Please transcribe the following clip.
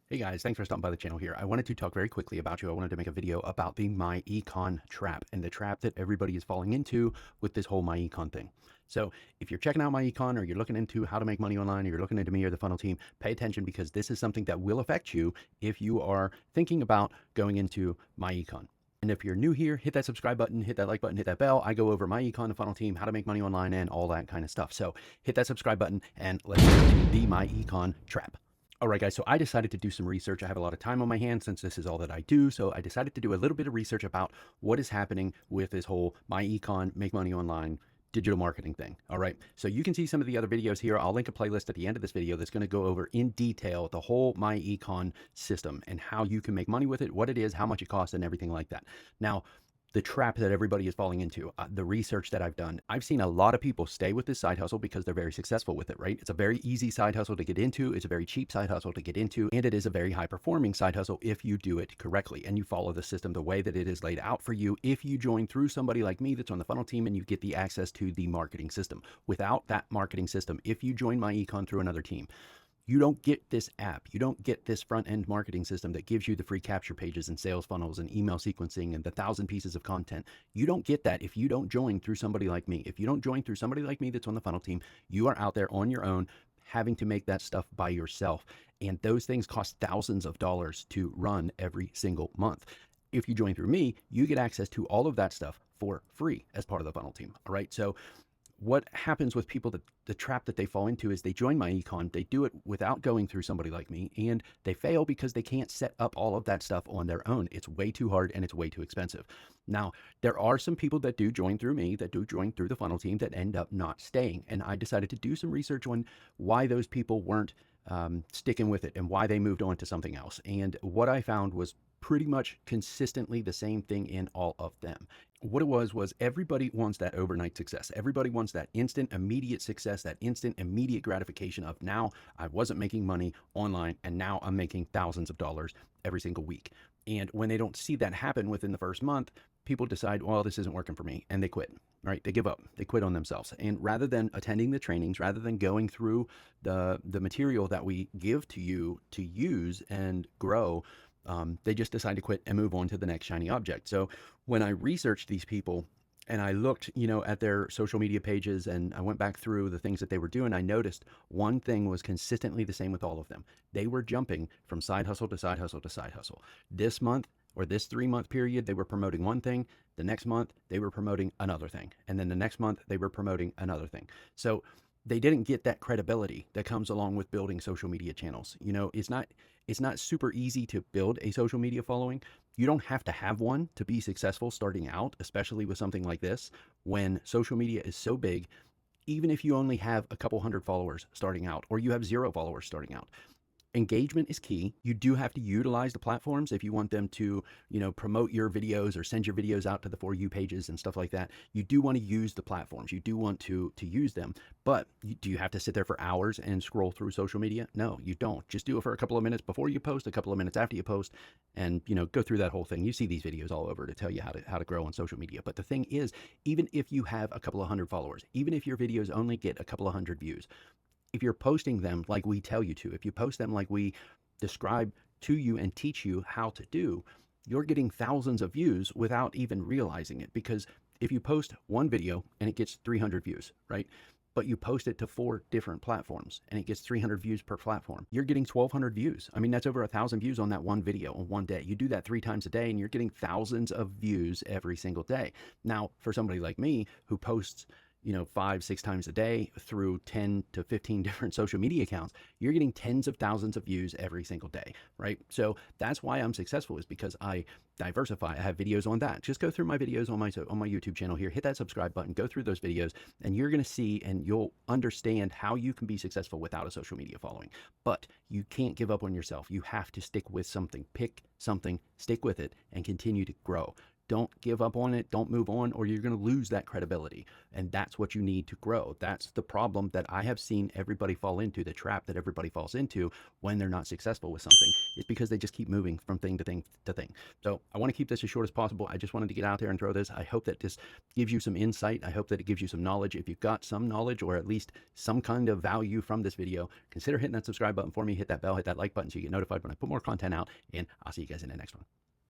Hey guys, thanks for stopping by the channel here. I wanted to talk very quickly about you. I wanted to make a video about the myEcon trap and the trap that everybody is falling into with this whole myEcon thing. So if you're checking out myEcon or you're looking into how to make money online or you're looking into me or the funnel team, pay attention because this is something that will affect you if you are thinking about going into myEcon. And if you're new here, hit that subscribe button, hit that like button, hit that bell. I go over myEcon, the funnel team, how to make money online and all that kind of stuff. So hit that subscribe button and let's get into the myEcon trap. All right, guys, so I decided to do some research. I have a lot of time on my hands since this is all that I do. So I decided to do a little bit of research about what is happening with this whole myEcon, make money online, digital marketing thing. All right, so you can see some of the other videos here. I'll link a playlist at the end of this video that's going to go over in detail the whole myEcon system and how you can make money with it, what it is, how much it costs, and everything like that. Now, the trap that everybody is falling into, the research that I've done, I've seen a lot of people stay with this side hustle because they're very successful with it, right? It's a very easy side hustle to get into. It's a very cheap side hustle to get into. And it is a very high performing side hustle if you do it correctly and you follow the system the way that it is laid out for you. If you join through somebody like me that's on the funnel team and you get the access to the marketing system. Without that marketing system, if you join myEcon through another team, you don't get this app. You don't get this front-end marketing system that gives you the free capture pages and sales funnels and email sequencing and the 1,000 pieces of content. You don't get that if you don't join through somebody like me. If you don't join through somebody like me that's on the funnel team, you are out there on your own having to make that stuff by yourself. And those things cost thousands of dollars to run every single month. If you join through me, you get access to all of that stuff for free as part of the funnel team. All right. So what happens with people, that the trap that they fall into is they join myEcon, they do it without going through somebody like me, and they fail because they can't set up all of that stuff on their own. It's way too hard and it's way too expensive. Now, there are some people that do join through me, that do join through the funnel team, that end up not staying. And I decided to do some research on why those people weren't sticking with it and why they moved on to something else. And what I found was pretty much consistently the same thing in all of them. What it was everybody wants that overnight success. Everybody wants that instant, immediate success, that instant, immediate gratification of now I wasn't making money online and now I'm making thousands of dollars every single week. And when they don't see that happen within the first month, people decide, well, this isn't working for me, and they quit, right? They give up, they quit on themselves. And rather than attending the trainings, rather than going through the material that we give to you to use and grow, they just decide to quit and move on to the next shiny object. So when I researched these people and I looked, at their social media pages and I went back through the things that they were doing, I noticed one thing was consistently the same with all of them. They were jumping from side hustle to side hustle to side hustle. This month or this 3-month period, they were promoting one thing. The next month, they were promoting another thing. And then the next month, they were promoting another thing. So they didn't get that credibility that comes along with building social media channels. It's not super easy to build a social media following. You don't have to have one to be successful starting out, especially with something like this. When social media is so big, even if you only have a couple hundred followers starting out, or you have 0 followers starting out, engagement is key. You do have to utilize the platforms if you want them to, promote your videos or send your videos out to the For You pages and stuff like that. You do want to use the platforms. You do want to use them. But do you have to sit there for hours and scroll through social media? No, you don't. Just do it for a couple of minutes before you post, a couple of minutes after you post, and go through that whole thing. You see these videos all over to tell you how to grow on social media. But the thing is, even if you have a couple of hundred followers, even if your videos only get a couple of hundred views, if you're posting them like we tell you to, if you post them like we describe to you and teach you how to do, you're getting thousands of views without even realizing it. Because if you post one video and it gets 300 views, right? But you post it to 4 different platforms and it gets 300 views per platform, you're getting 1,200 views. I mean, that's over 1,000 views on that one video on one day. You do that 3 times a day and you're getting thousands of views every single day. Now, for somebody like me who posts 5, 6 times a day through 10 to 15 different social media accounts, you're getting tens of thousands of views every single day, right? So that's why I'm successful, is because I diversify. I have videos on that. Just go through my videos on my YouTube channel here, hit that subscribe button, go through those videos, and you're going to see and you'll understand how you can be successful without a social media following. But you can't give up on yourself. You have to stick with something. Pick something, stick with it, and continue to grow. don't give up on it, don't move on, or you're going to lose that credibility. And that's what you need to grow. That's the problem that I have seen everybody fall into, the trap that everybody falls into when they're not successful with something. It's because they just keep moving from thing to thing to thing. So I want to keep this as short as possible. I just wanted to get out there and throw this. I hope that this gives you some insight. I hope that it gives you some knowledge. If you've got some knowledge or at least some kind of value from this video, consider hitting that subscribe button for me, hit that bell, hit that like button so you get notified when I put more content out, and I'll see you guys in the next one.